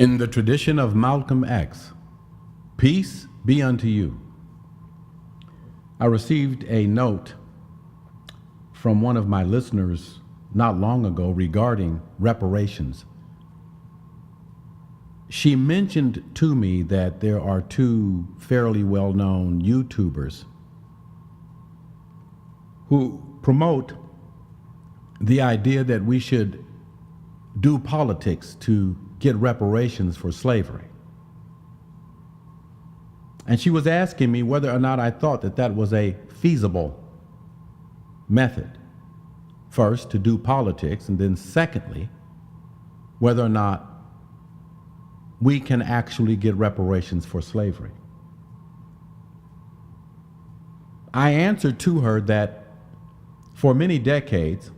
In the tradition of Malcolm X, peace be unto you. I received a note from one of my listeners not long ago regarding reparations. She mentioned to me that there are two fairly well-known YouTubers who promote the idea that we should do politics to get reparations for slavery. And she was asking me whether or not I thought that that was a feasible method. First, to do politics, and then secondly, whether or not we can actually get reparations for slavery. I answered to her that for many decades,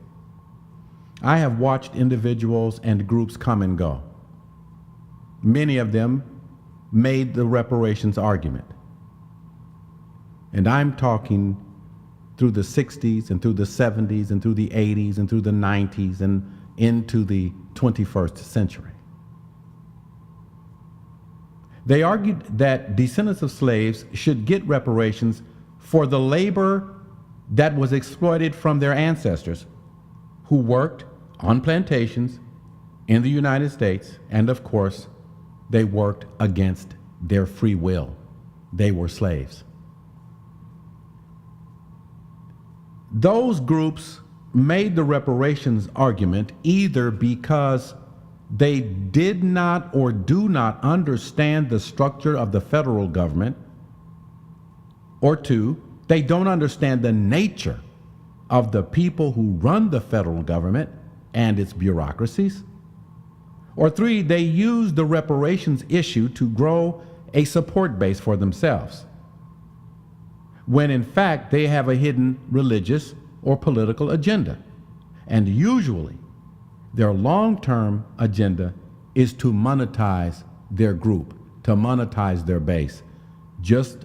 I have watched individuals and groups come and go. Many of them made the reparations argument. And I'm talking through the 60s and through the 70s and through the 80s and through the 90s and into the 21st century. They argued that descendants of slaves should get reparations for the labor that was exploited from their ancestors who worked on plantations in the United States, and of course, they worked against their free will. They were slaves. Those groups made the reparations argument either because they did not or do not understand the structure of the federal government, or two, they don't understand the nature of the people who run the federal government and its bureaucracies, or three, they use the reparations issue to grow a support base for themselves, when in fact they have a hidden religious or political agenda. And usually their long-term agenda is to monetize their group, to monetize their base, just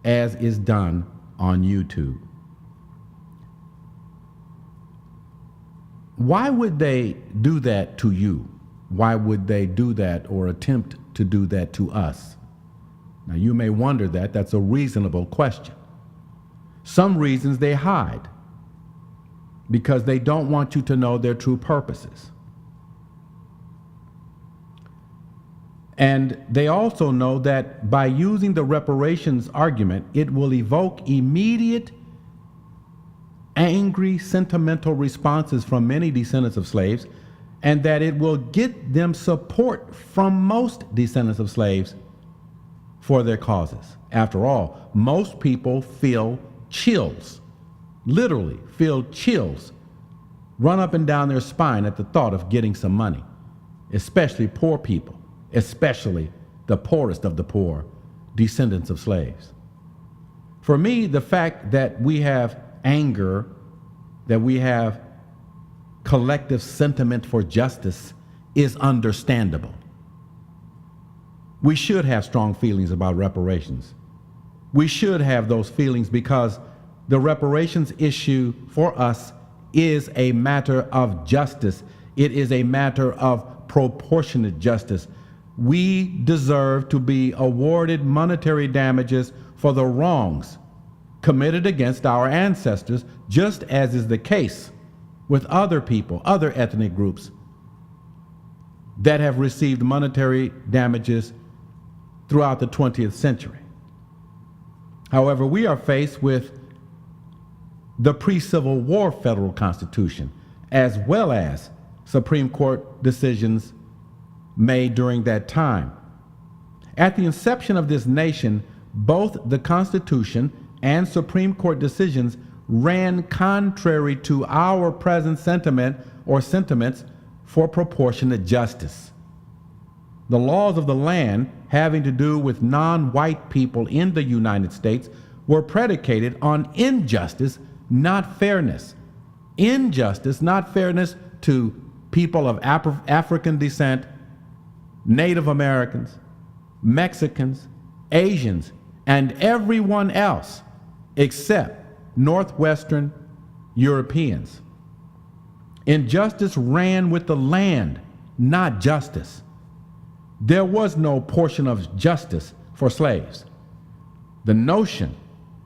as is done on YouTube. Why would they do that to you? Why would they do that or attempt to do that to us? Now, you may wonder that. That's a reasonable question. Some reasons they hide because they don't want you to know their true purposes. And they also know that by using the reparations argument, it will evoke immediate, angry, sentimental responses from many descendants of slaves, and that it will get them support from most descendants of slaves for their causes. After all, most people feel chills, literally feel chills, run up and down their spine at the thought of getting some money, especially poor people, especially the poorest of the poor, descendants of slaves. For me, the fact that we have anger, that we have collective sentiment for justice is understandable. We should have strong feelings about reparations. We should have those feelings because the reparations issue for us is a matter of justice. It is a matter of proportionate justice. We deserve to be awarded monetary damages for the wrongs committed against our ancestors, just as is the case with other people, other ethnic groups that have received monetary damages throughout the 20th century. However, we are faced with the pre-Civil War federal constitution, as well as Supreme Court decisions made during that time. At the inception of this nation, both the Constitution and Supreme Court decisions ran contrary to our present sentiment or sentiments for proportionate justice. The laws of the land having to do with non-white people in the United States were predicated on injustice, not fairness. Injustice, not fairness to people of African descent, Native Americans, Mexicans, Asians, and everyone else except Northwestern Europeans. Injustice ran with the land, not justice. there was no portion of justice for slaves. The notion,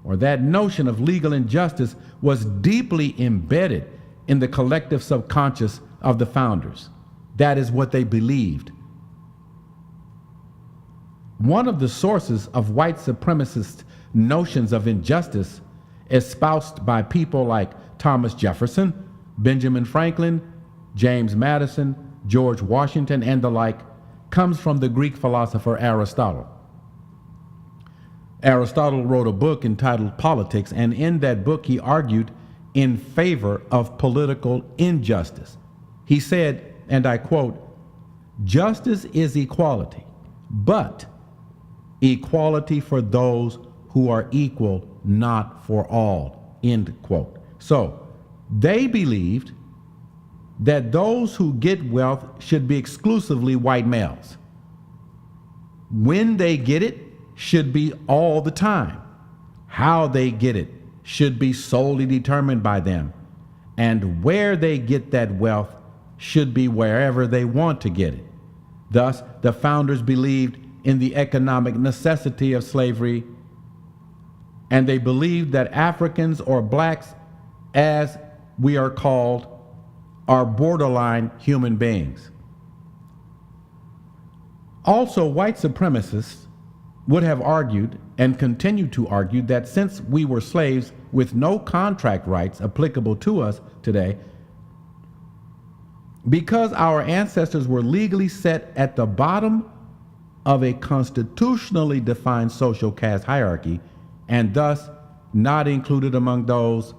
or that notion of legal injustice, was deeply embedded in the collective subconscious of the founders. That is what they believed. One of the sources of white supremacist notions of injustice espoused by people like Thomas Jefferson, Benjamin Franklin, James Madison, George Washington, and the like, comes from the Greek philosopher Aristotle. Aristotle wrote a book entitled Politics, and in that book he argued in favor of political injustice. He said, and I quote, "Justice is equality, but equality for those who are equal, not for all," end quote. So they believed that those who get wealth should be exclusively white males. When they get it should be all the time. How they get it should be solely determined by them. And where they get that wealth should be wherever they want to get it. Thus, the founders believed in the economic necessity of slavery, and they believed that Africans, or blacks as we are called, are borderline human beings. Also, white supremacists would have argued and continue to argue that since we were slaves with no contract rights applicable to us today, because our ancestors were legally set at the bottom of a constitutionally defined social caste hierarchy, and thus not included among those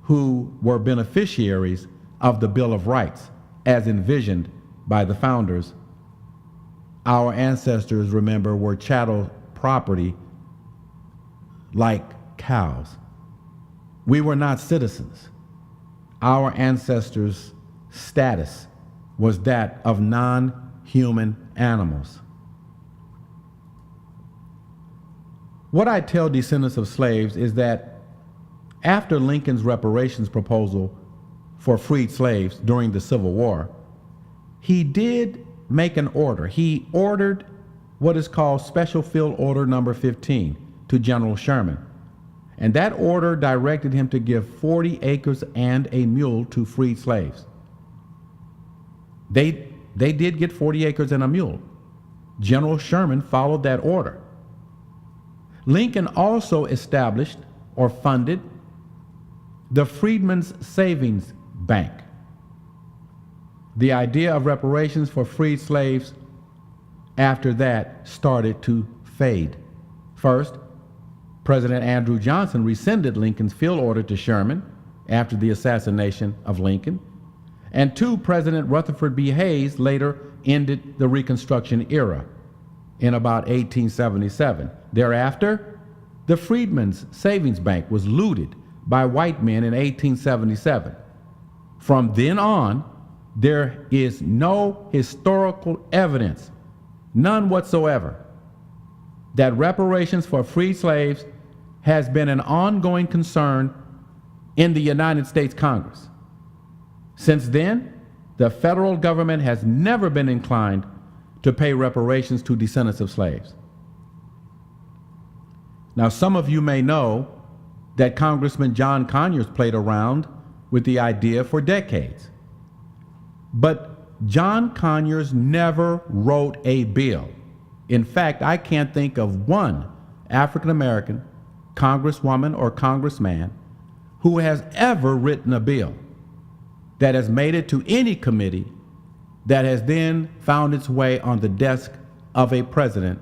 who were beneficiaries of the Bill of Rights as envisioned by the founders, our ancestors, remember, were chattel property like cows. We were not citizens. Our ancestors' status was that of non-human animals. What I tell descendants of slaves is that after Lincoln's reparations proposal for freed slaves during the Civil War, he did make an order. He ordered what is called Special Field Order Number 15 to General Sherman. And that order directed him to give 40 acres and a mule to freed slaves. They did get 40 acres and a mule. General Sherman followed that order. Lincoln also established or funded the Freedmen's Savings Bank. The idea of reparations for freed slaves after that started to fade. First, President Andrew Johnson rescinded Lincoln's field order to Sherman after the assassination of Lincoln. And two, President Rutherford B. Hayes later ended the Reconstruction era in about 1877. Thereafter, the Freedmen's Savings Bank was looted by white men in 1877. From then on, there is no historical evidence, none whatsoever, that reparations for freed slaves has been an ongoing concern in the United States Congress. Since then, the federal government has never been inclined to pay reparations to descendants of slaves. Now, some of you may know that Congressman John Conyers played around with the idea for decades. But John Conyers never wrote a bill. In fact, I can't think of one African American congresswoman or congressman who has ever written a bill that has made it to any committee that has then found its way on the desk of a president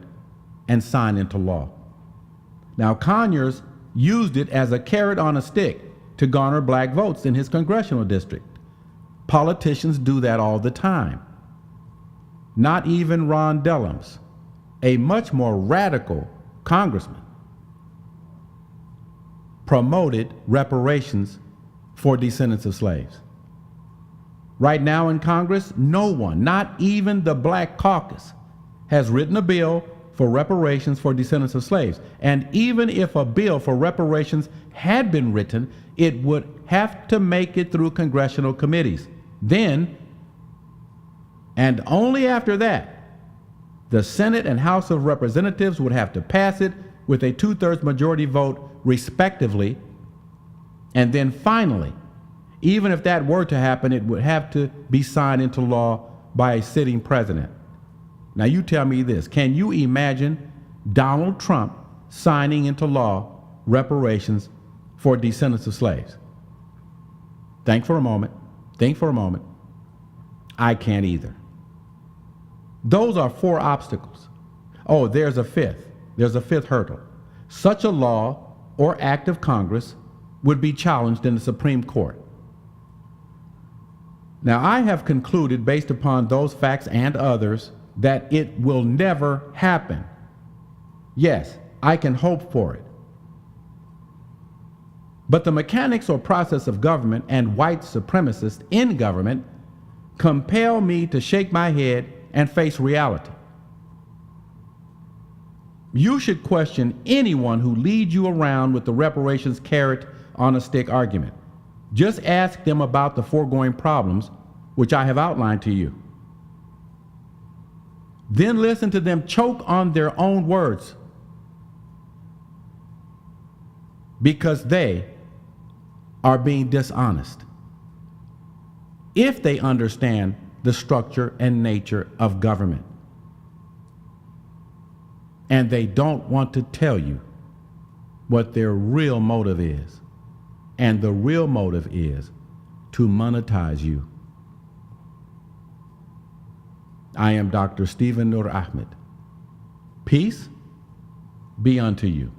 and signed into law. Now, Conyers used it as a carrot on a stick to garner black votes in his congressional district. Politicians do that all the time. Not even Ron Dellums, a much more radical congressman, promoted reparations for descendants of slaves. Right now in Congress, no one, not even the Black Caucus, has written a bill for reparations for descendants of slaves. And even if a bill for reparations had been written, it would have to make it through congressional committees. Then, and only after that, The Senate and House of Representatives would have to pass it with a 2/3 majority vote, respectively. And then finally, even if that were to happen, it would have to be signed into law by a sitting president. Now, you tell me this. Can you imagine Donald Trump signing into law reparations for descendants of slaves? Think for a moment. I can't either. Those are 4 obstacles. Oh, there's a fifth hurdle. Such a law or act of Congress would be challenged in the Supreme Court. Now, I have concluded, based upon those facts and others, that it will never happen. Yes, I can hope for it. But the mechanics or process of government and white supremacists in government compel me to shake my head and face reality. You should question anyone who leads you around with the reparations carrot on a stick argument. Just ask them about the foregoing problems, which I have outlined to you. Then listen to them choke on their own words, because they are being dishonest. If they understand the structure and nature of government, and they don't want to tell you what their real motive is, and the real motive is to monetize you. I am Dr. Stephen Nur Ahmed. Peace be unto you.